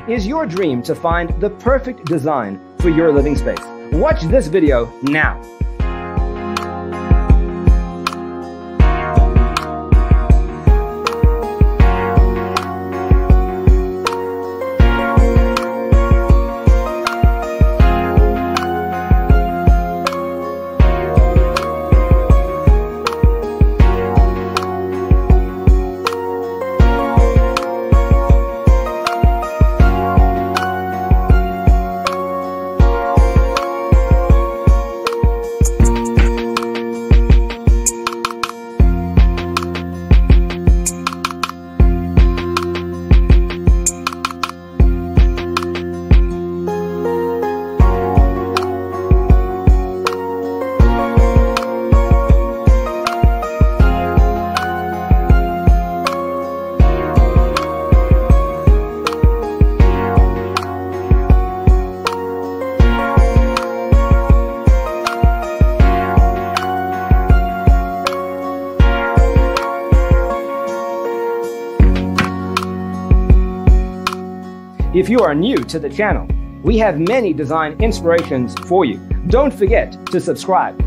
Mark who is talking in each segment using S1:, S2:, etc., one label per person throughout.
S1: Is your dream to find the perfect design for your living space? Watch this video now. If you are new to the channel, we have many design inspirations for you. Don't forget to subscribe.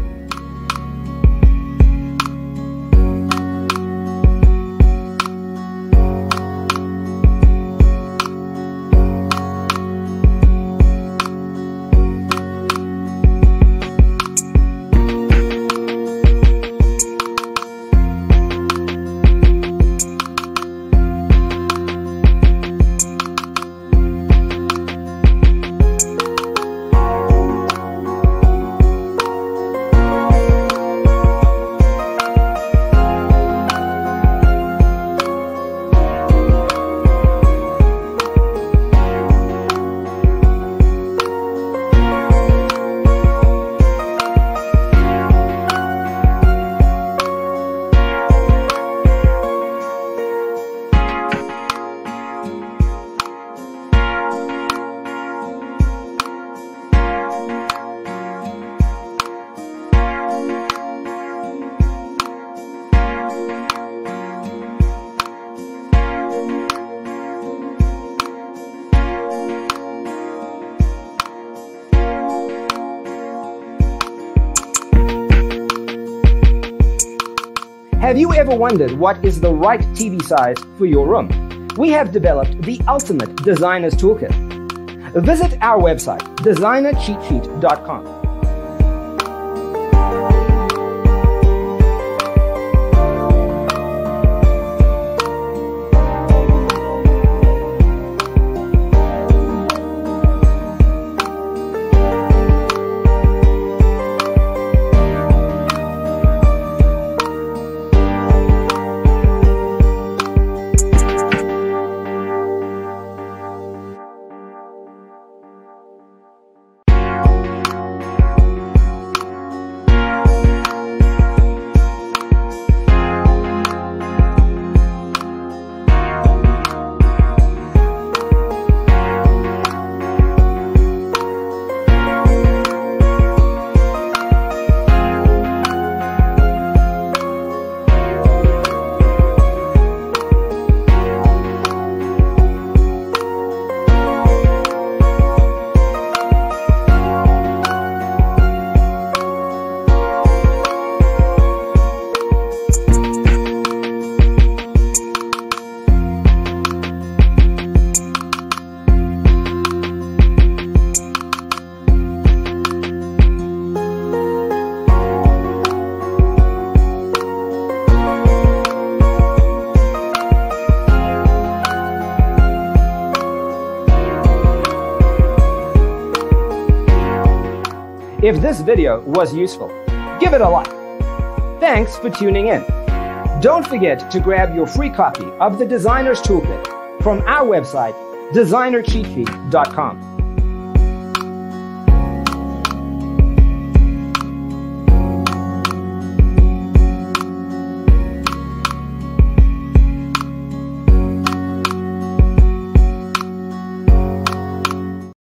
S1: Have you ever wondered what is the right TV size for your room? We have developed the ultimate designer's toolkit. Visit our website, designercheatsheet.com. If this video was useful, give it a like. Thanks for tuning in. Don't forget to grab your free copy of the Designer's Toolkit from our website, designercheatsheet.com.